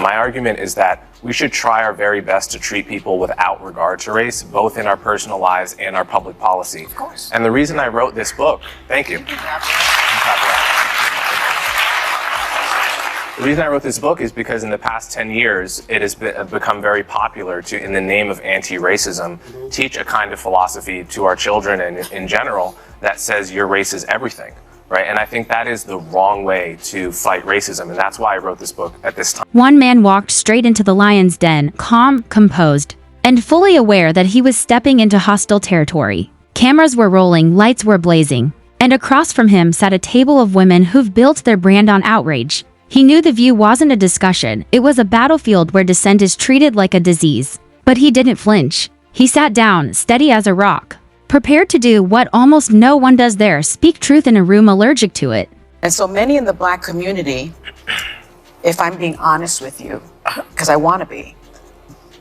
My argument is that we should try our very best to treat people without regard to race, both in our personal lives and our public policy. Of course. And the reason I wrote this book, thank you. The reason I wrote this book is because in the past 10 years, it has become very popular to, in the name of anti-racism, teach a kind of philosophy to our children and in general that says your race is everything, right? And I think that is the wrong way to fight racism, and that's why I wrote this book at this time. One man walked straight into the lion's den, calm, composed, and fully aware that he was stepping into hostile territory. Cameras were rolling, lights were blazing, and across from him sat a table of women who've built their brand on outrage. He knew the view wasn't a discussion, it was a battlefield where dissent is treated like a disease. But he didn't flinch. He sat down, steady as a rock, prepared to do what almost no one does there, speak truth in a room allergic to it. And so many in the Black community, if I'm being honest with you, because I want to be,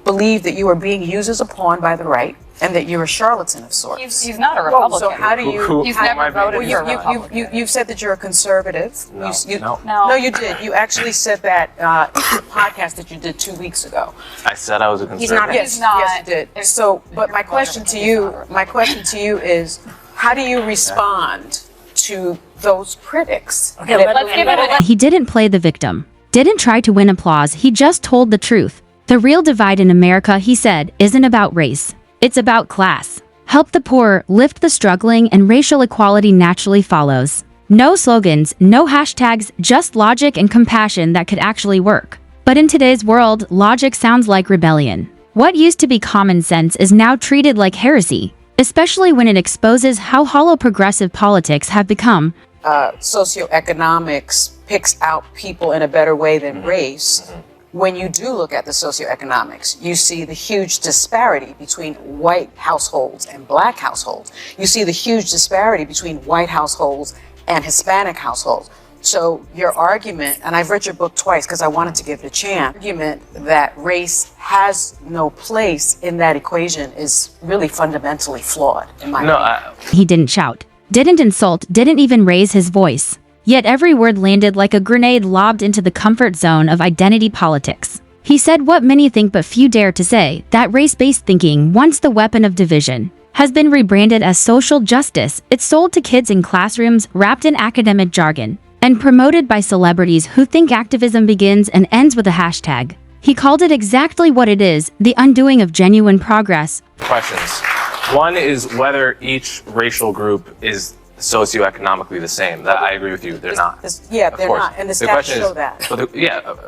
believe that you are being used as a pawn by the right and that you're a charlatan of sorts. He's not a Republican. So how do you... He's never voted for a Republican. You've said that you're a conservative. No. No, you did. You actually said that in the podcast that you did 2 weeks ago. I said I was a conservative. Yes, you did. So, but my question to you is, how do you respond to those critics? Okay, let's give it He didn't play the victim, didn't try to win applause, he just told the truth. The real divide in America, he said, isn't about race. It's about class. Help the poor, lift the struggling, and racial equality naturally follows. No slogans, no hashtags, just logic and compassion that could actually work. But in today's world, logic sounds like rebellion. What used to be common sense is now treated like heresy, especially when it exposes how hollow progressive politics have become. Socioeconomics picks out people in a better way than race. When you do look at the socioeconomics, you see the huge disparity between white households and Black households. You see the huge disparity between white households and Hispanic households. So your argument, and I've read your book twice because I wanted to give it a chance, argument that race has no place in that equation is really fundamentally flawed, in my opinion. He didn't shout, didn't insult, didn't even raise his voice. Yet every word landed like a grenade lobbed into the comfort zone of identity politics. He said what many think but few dare to say, that race-based thinking, once the weapon of division, has been rebranded as social justice. It's sold to kids in classrooms, wrapped in academic jargon, and promoted by celebrities who think activism begins and ends with a hashtag. He called it exactly what it is, the undoing of genuine progress. Questions. One is whether each racial group is socioeconomically the same. That I agree with you. They're not. They're not, and the stats show that.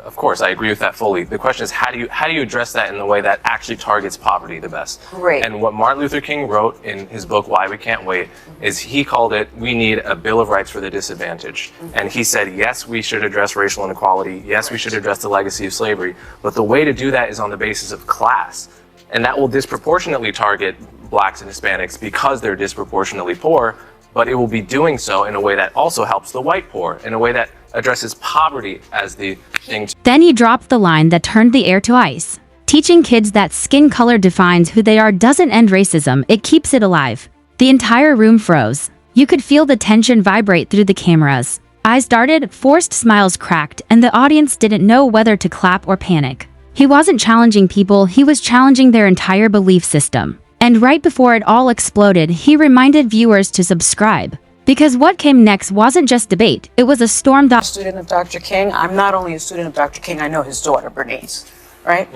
Of course, I agree with that fully. The question is, how do you address that in the way that actually targets poverty the best? Great. And what Martin Luther King wrote in his book, Why We Can't Wait, is he called it, we need a Bill of Rights for the disadvantaged. And he said, yes, we should address racial inequality. Yes, we should address the legacy of slavery. But the way to do that is on the basis of class. And that will disproportionately target Blacks and Hispanics because they're disproportionately poor. But it will be doing so in a way that also helps the white poor, in a way that addresses poverty as the thing. Then he dropped the line that turned the air to ice. Teaching kids that skin color defines who they are doesn't end racism, it keeps it alive. The entire room froze. You could feel the tension vibrate through the cameras. Eyes darted, forced smiles cracked, and the audience didn't know whether to clap or panic. He wasn't challenging people, he was challenging their entire belief system. And right before it all exploded, he reminded viewers to subscribe. Because what came next wasn't just debate, it was a storm. Student of Dr. King. I'm not only a student of Dr. King, I know his daughter, Bernice, right?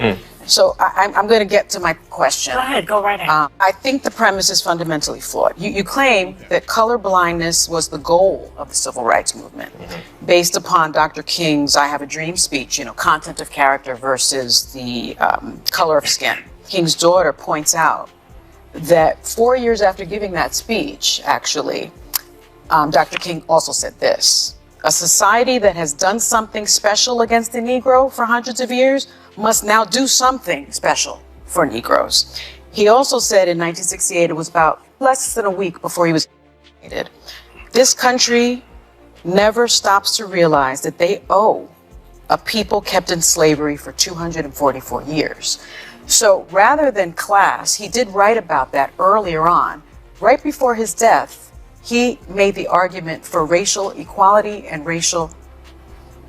So I'm going to get to my question. Go ahead, go right ahead. I think the premise is fundamentally flawed. You claim that color blindness was the goal of the civil rights movement, based upon Dr. King's I Have a Dream speech, content of character versus the color of skin. King's daughter points out that 4 years after giving that speech, actually, Dr. King also said this: a society that has done something special against the Negro for hundreds of years must now do something special for Negroes. He also said in 1968, it was about less than a week before he was assassinated, this country never stops to realize that they owe a people kept in slavery for 244 years. So rather than class, he did write about that earlier on. Right before his death, he made the argument for racial equality and racial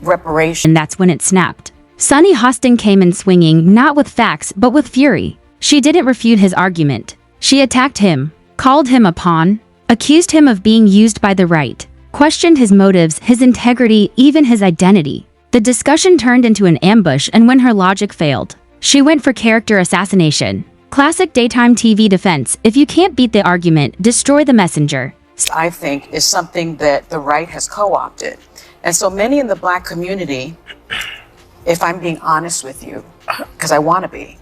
reparation. And that's when it snapped. Sunny Hostin came in swinging not with facts but with fury. She didn't refute his argument. She attacked him, called him a pawn, accused him of being used by the right, questioned his motives, his integrity, even his identity. The discussion turned into an ambush, and when her logic failed, she went for character assassination. Classic daytime TV defense: if you can't beat the argument, destroy the messenger. I think is something that the right has co-opted. And so many in the Black community, if I'm being honest with you, because I want to be,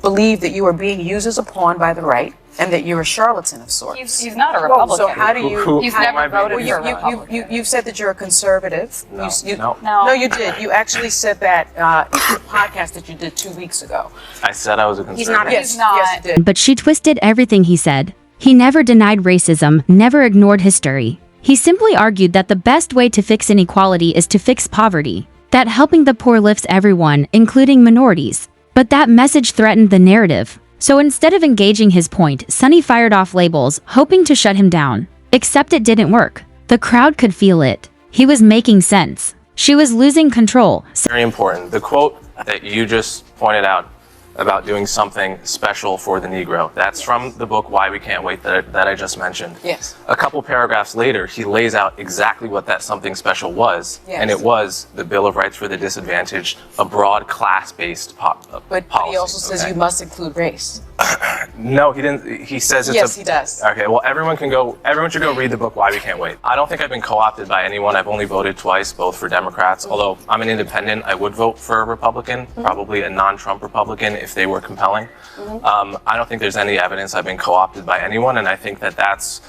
believe that you are being used as a pawn by the right and that you're a charlatan of sorts. He's not a Republican. So how do you... Who You've am I never being voted used for as? Republican. You've said that you're a conservative. No, No, No. you did. You actually said that in the podcast that you did 2 weeks ago. I said I was a conservative. He's not. Yes, He's not. yes, you did. But she twisted everything he said. He never denied racism, never ignored history. He simply argued that the best way to fix inequality is to fix poverty, that helping the poor lifts everyone, including minorities. But that message threatened the narrative. So instead of engaging his point, Sunny fired off labels, hoping to shut him down. Except it didn't work. The crowd could feel it. He was making sense. She was losing control. Very important. The quote that you just pointed out about doing something special for the Negro, that's from the book Why We Can't Wait that I just mentioned. Yes. A couple paragraphs later, he lays out exactly what that something special was, Yes. and it was the Bill of Rights for the Disadvantaged, a broad class-based policy. But he also says you must include race. No, he didn't. He says it's Yes, he does. Okay, well, everyone should go read the book Why We Can't Wait. I don't think I've been co-opted by anyone. I've only voted twice, both for Democrats. Although I'm an independent, I would vote for a Republican, probably a non-Trump Republican if they were compelling. I don't think there's any evidence I've been co-opted by anyone, and I think that's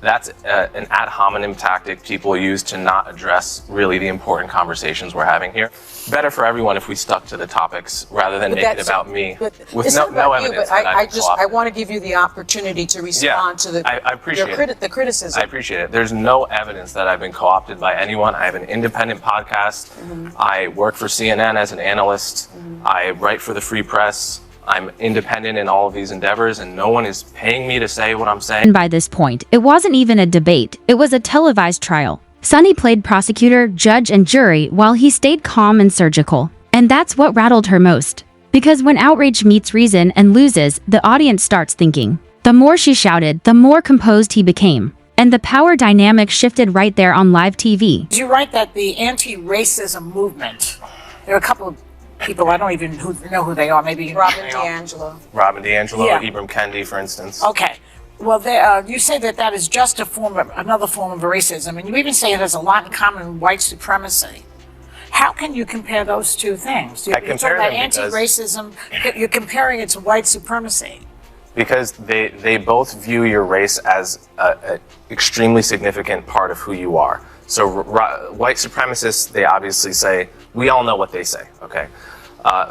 an ad hominem tactic people use to not address really the important conversations we're having here. Better for everyone if we stuck to the topics rather than make it about me with It's no not about evidence. you, but that I've been I co-opted. want to give you the opportunity to respond to the I appreciate the criticism. I appreciate it. There's no evidence that I've been co-opted by anyone. I have an independent podcast. I work for CNN as an analyst. I write for the Free Press. I'm independent in all of these endeavors, and no one is paying me to say what I'm saying. And by this point, it wasn't even a debate, it was a televised trial. Sunny played prosecutor, judge, and jury while he stayed calm and surgical. And that's what rattled her most. Because when outrage meets reason and loses, the audience starts thinking. The more she shouted, the more composed he became. And the power dynamic shifted right there on live TV. You write that the anti-racism movement, there are a couple of people, I don't even know who they are, maybe Robin DiAngelo. Robin DiAngelo, Yeah. Ibram Kendi, for instance. Okay. Well, you say that is just another form of racism, and you even say it has a lot in common with white supremacy. How can you compare those two things? You're compare talking about them because- anti-racism, you're comparing it to white supremacy. Because they both view your race as an extremely significant part of who you are. So white supremacists, they obviously say, we all know what they say, okay?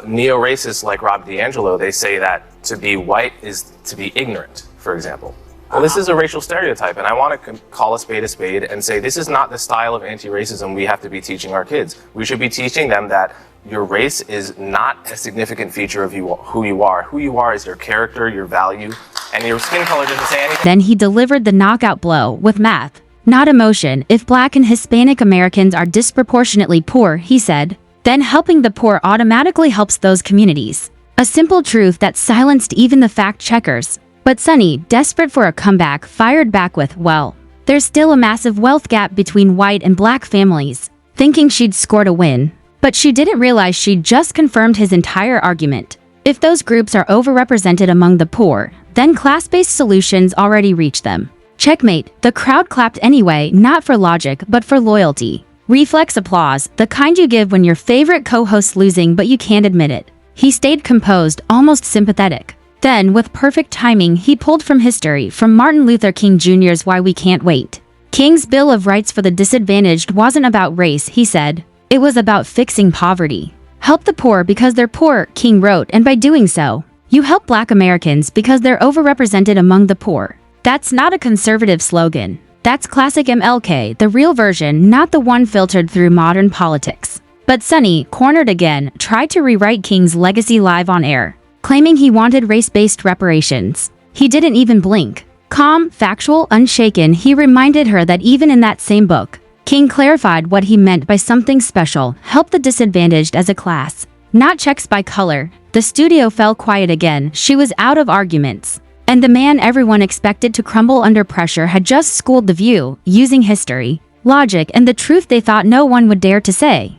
Neo-racists like Rob DiAngelo, they say that to be white is to be ignorant, for example. Well, this is a racial stereotype, and I want to call a spade and say this is not the style of anti-racism we have to be teaching our kids. We should be teaching them that your race is not a significant feature of who you are. Who you are is your character, your value, and your skin color doesn't say anything. Then he delivered the knockout blow with math, not emotion. If Black and Hispanic Americans are disproportionately poor, he said, then helping the poor automatically helps those communities. A simple truth that silenced even the fact checkers. But Sunny, desperate for a comeback, fired back with, well, there's still a massive wealth gap between white and Black families, thinking she'd scored a win. But she didn't realize she'd just confirmed his entire argument. If those groups are overrepresented among the poor, then class-based solutions already reach them. Checkmate, the crowd clapped anyway, not for logic, but for loyalty. Reflex applause, the kind you give when your favorite co-host's losing but you can't admit it. He stayed composed, almost sympathetic. Then, with perfect timing, he pulled from history, from Martin Luther King Jr.'s Why We Can't Wait. King's Bill of Rights for the Disadvantaged wasn't about race, he said. It was about fixing poverty. Help the poor because they're poor, King wrote, and by doing so, you help Black Americans because they're overrepresented among the poor. That's not a conservative slogan. That's classic MLK, the real version, not the one filtered through modern politics. But Sunny, cornered again, tried to rewrite King's legacy live on air, claiming he wanted race-based reparations. He didn't even blink. Calm, factual, unshaken, he reminded her that even in that same book, King clarified what he meant by something special, help the disadvantaged as a class, not checks by color. The studio fell quiet again. She was out of arguments. And the man everyone expected to crumble under pressure had just schooled the view, using history, logic, and the truth they thought no one would dare to say.